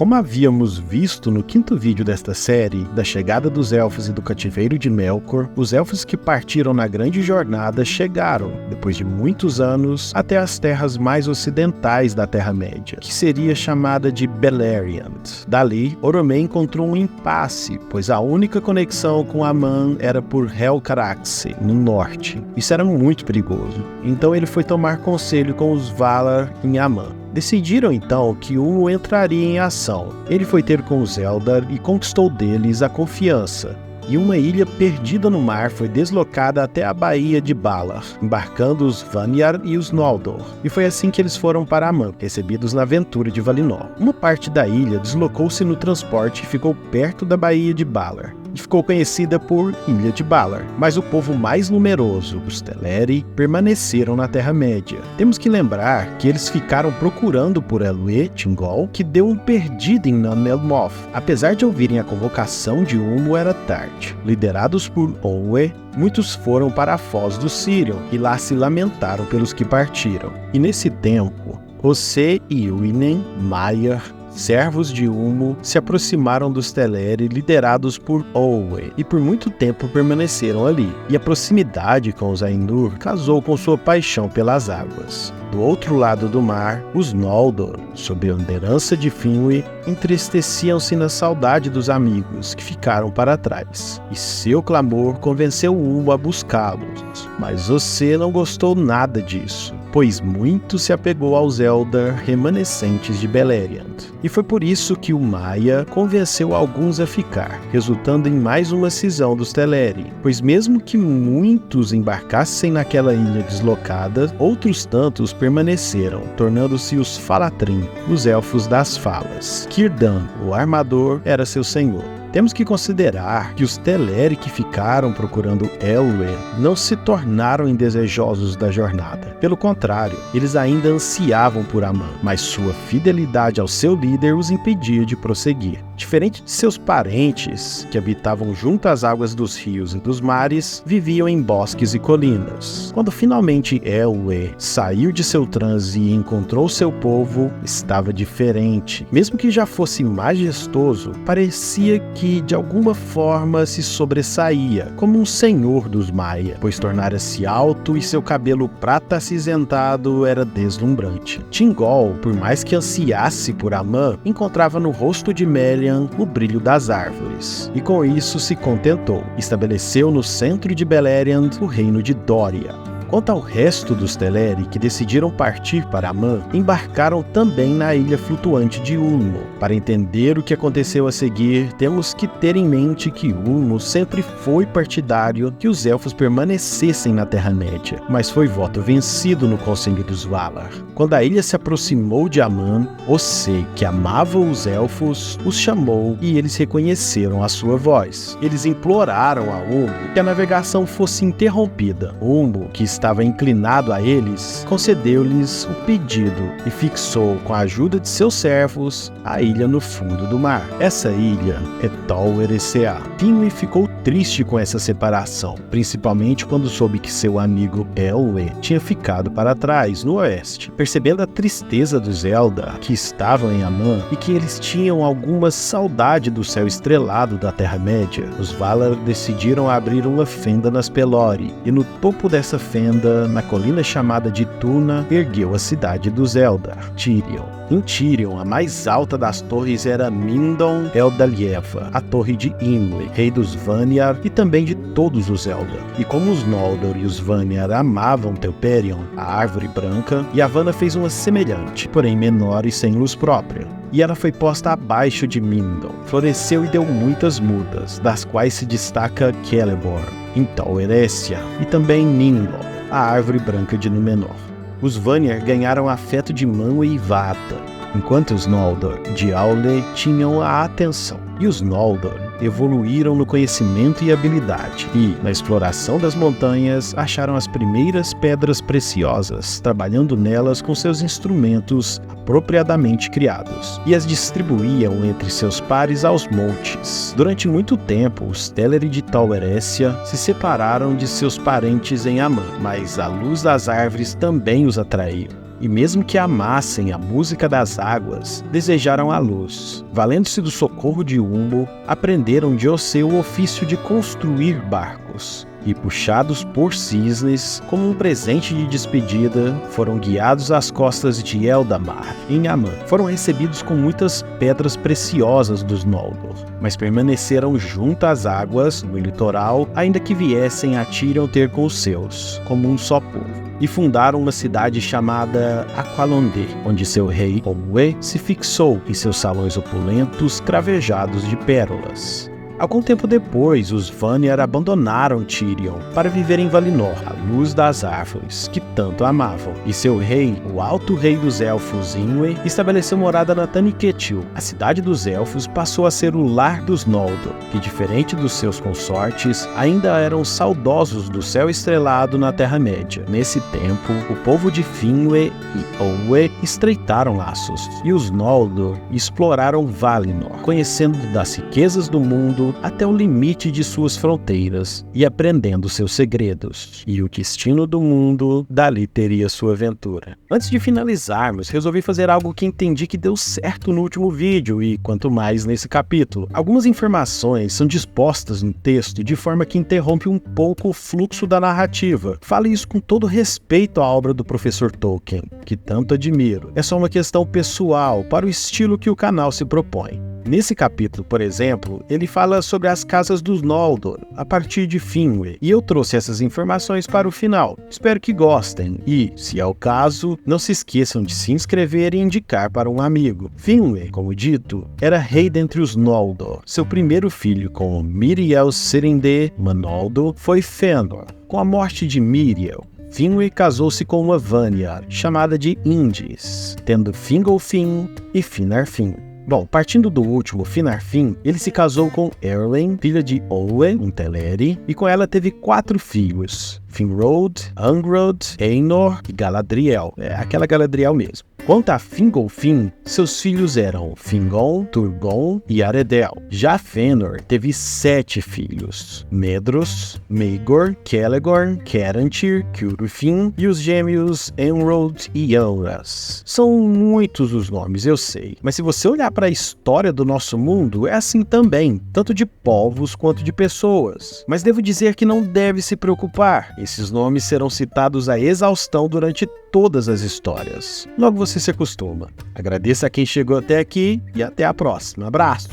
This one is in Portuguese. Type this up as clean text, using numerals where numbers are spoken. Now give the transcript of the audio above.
Como havíamos visto no 5º vídeo desta série, da chegada dos Elfos e do cativeiro de Melkor, os Elfos que partiram na grande jornada chegaram, depois de muitos anos, até as terras mais ocidentais da Terra-média, que seria chamada de Beleriand. Dali, Oromê encontrou um impasse, pois a única conexão com Aman era por Helcaraxe, no norte. Isso era muito perigoso, então ele foi tomar conselho com os Valar em Aman. Decidiram então que Ulmo entraria em ação. Ele foi ter com os Eldar e conquistou deles a confiança. E uma ilha perdida no mar foi deslocada até a Baía de Valar, embarcando os Vanyar e os Noldor. E foi assim que eles foram para Aman, recebidos na aventura de Valinor. Uma parte da ilha deslocou-se no transporte e ficou perto da Baía de Valar, e ficou conhecida por Ilha de Valar. Mas o povo mais numeroso, os Teleri, permaneceram na Terra-média. Temos que lembrar que eles ficaram procurando por Elwë Thingol, que deu um perdido em Nan Elmoth. Apesar de ouvirem a convocação de Ulmo, era tarde. Liderados por Onwe, muitos foram para a Foz do Sirion, e lá se lamentaram pelos que partiram. E nesse tempo, Osê e Uinen, Maiar, servos de Ulmo, se aproximaram dos Teleri liderados por Olwe, e por muito tempo permaneceram ali, e a proximidade com os Ainur casou com sua paixão pelas águas. Do outro lado do mar, os Noldor, sob a liderança de Finwë, entristeciam-se na saudade dos amigos que ficaram para trás, e seu clamor convenceu Ulmo a buscá-los. Mas Osê não gostou nada disso, pois muito se apegou aos Eldar remanescentes de Beleriand. E foi por isso que o Maia convenceu alguns a ficar, resultando em mais uma cisão dos Teleri, pois mesmo que muitos embarcassem naquela ilha deslocada, outros tantos permaneceram, tornando-se os Falatrim, os Elfos das Falas. Círdan, o Armador, era seu senhor. Temos que considerar que os Teleri que ficaram procurando Elwë não se tornaram indesejosos da jornada. Pelo contrário, eles ainda ansiavam por Aman, mas sua fidelidade ao seu líder os impedia de prosseguir. Diferente de seus parentes, que habitavam junto às águas dos rios e dos mares, viviam em bosques e colinas. Quando finalmente Elwë saiu de seu transe e encontrou seu povo, estava diferente. Mesmo que já fosse majestoso, parecia que de alguma forma se sobressaía, como um senhor dos Maia, pois tornara-se alto e seu cabelo prata acinzentado era deslumbrante. Thingol, por mais que ansiasse por Aman, encontrava no rosto de Melian o brilho das árvores, e com isso se contentou. Estabeleceu no centro de Beleriand o reino de Dória. Quanto ao resto dos Teleri que decidiram partir para Aman, embarcaram também na ilha flutuante de Ulmo. Para entender o que aconteceu a seguir, temos que ter em mente que Ulmo sempre foi partidário que os Elfos permanecessem na Terra-média, mas foi voto vencido no Conselho dos Valar. Quando a ilha se aproximou de Aman, Osê, que amava os Elfos, os chamou e eles reconheceram a sua voz. Eles imploraram a Ulmo que a navegação fosse interrompida. Ulmo, que estava inclinado a eles, concedeu-lhes o pedido e fixou, com a ajuda de seus servos, a ilha no fundo do mar. Essa ilha é Tol Eressëa. Finwë ficou triste com essa separação, principalmente quando soube que seu amigo Elwë tinha ficado para trás, no oeste. Percebendo a tristeza dos Eldar, que estavam em Aman, e que eles tinham alguma saudade do céu estrelado da Terra-média, os Valar decidiram abrir uma fenda nas Pelori, e no topo dessa fenda, na colina chamada de Tuna, ergueu a cidade dos Eldar, Tirion. Em Tirion, a mais alta das torres era Mindon Eldalieva, a torre de Imle, rei dos Vanyar e também de todos os Eldar. E como os Noldor e os Vanyar amavam Telperion, a árvore branca, Yavanna fez uma semelhante, porém menor e sem luz própria. E ela foi posta abaixo de Mindon. Floresceu e deu muitas mudas, das quais se destaca Celeborn, em Tol Eressëa, e também Ninglor, a árvore branca de Númenor. Os Vanyar ganharam afeto de Manwë e Vata, enquanto os Noldor de Aule tinham a atenção. E os Noldor evoluíram no conhecimento e habilidade, e, na exploração das montanhas, acharam as primeiras pedras preciosas, trabalhando nelas com seus instrumentos apropriadamente criados, e as distribuíam entre seus pares aos montes. Durante muito tempo, os Teleri de Tol Eressëa se separaram de seus parentes em Aman, mas a luz das árvores também os atraiu. e mesmo que amassem a música das águas, desejaram a luz. Valendo-se do socorro de Umbo, aprenderam de Oseu o ofício de construir barcos. E puxados por cisnes, como um presente de despedida, foram guiados às costas de Eldamar, em Aman. Foram recebidos com muitas pedras preciosas dos Noldor, mas permaneceram junto às águas, no litoral, ainda que viessem a Tirion ter com os seus, como um só povo. E fundaram uma cidade chamada Aqualondë, onde seu rei, Olwe, se fixou em seus salões opulentos cravejados de pérolas. Algum tempo depois, os Vanyar abandonaram Tirion para viver em Valinor, à luz das árvores, que tanto amavam. E seu rei, o Alto Rei dos Elfos Ingwe, estabeleceu morada na Taniquetil. A cidade dos Elfos passou a ser o lar dos Noldor, que, diferente dos seus consortes, ainda eram saudosos do céu estrelado na Terra-média. Nesse tempo, o povo de Finwë e Olwe estreitaram laços, e os Noldor exploraram Valinor, conhecendo das riquezas do mundo até o limite de suas fronteiras e aprendendo seus segredos. E o destino do mundo dali teria sua aventura. Antes de finalizarmos, resolvi fazer algo que entendi que deu certo no último vídeo e quanto mais nesse capítulo. Algumas informações são dispostas no texto de forma que interrompe um pouco o fluxo da narrativa. Falo isso com todo respeito à obra do professor Tolkien, que tanto admiro. É só uma questão pessoal para o estilo que o canal se propõe. Nesse capítulo, por exemplo, ele fala sobre as casas dos Noldor, a partir de Finwë, e eu trouxe essas informações para o final. Espero que gostem e, se é o caso, não se esqueçam de se inscrever e indicar para um amigo. Finwë, como dito, era rei dentre os Noldor. Seu primeiro filho com Miriel Serindê Manoldo foi Fëanor. Com a morte de Miriel, Finwë casou-se com uma Vanyar, chamada de Indis, tendo Fingolfin e Finarfin. Bom, partindo do último, Finarfin, ele se casou com Eärlin, filha de Olwe, um Teleri, e com ela teve 4 filhos: Finrod, Angrod, Ainur e Galadriel. É aquela Galadriel mesmo. Quanto a Fingolfin, seus filhos eram Fingon, Turgon e Aredel. Já Fëanor teve 7 filhos: Medros, Maegor, Celegorn, Kerantyr, Curufin e os gêmeos Enrod e Elras. São muitos os nomes, eu sei, mas se você olhar para a história do nosso mundo, é assim também, tanto de povos quanto de pessoas. Mas devo dizer que não deve se preocupar, esses nomes serão citados à exaustão durante todas as histórias. Logo você se acostuma. Agradeço a quem chegou até aqui e até a próxima. Abraço!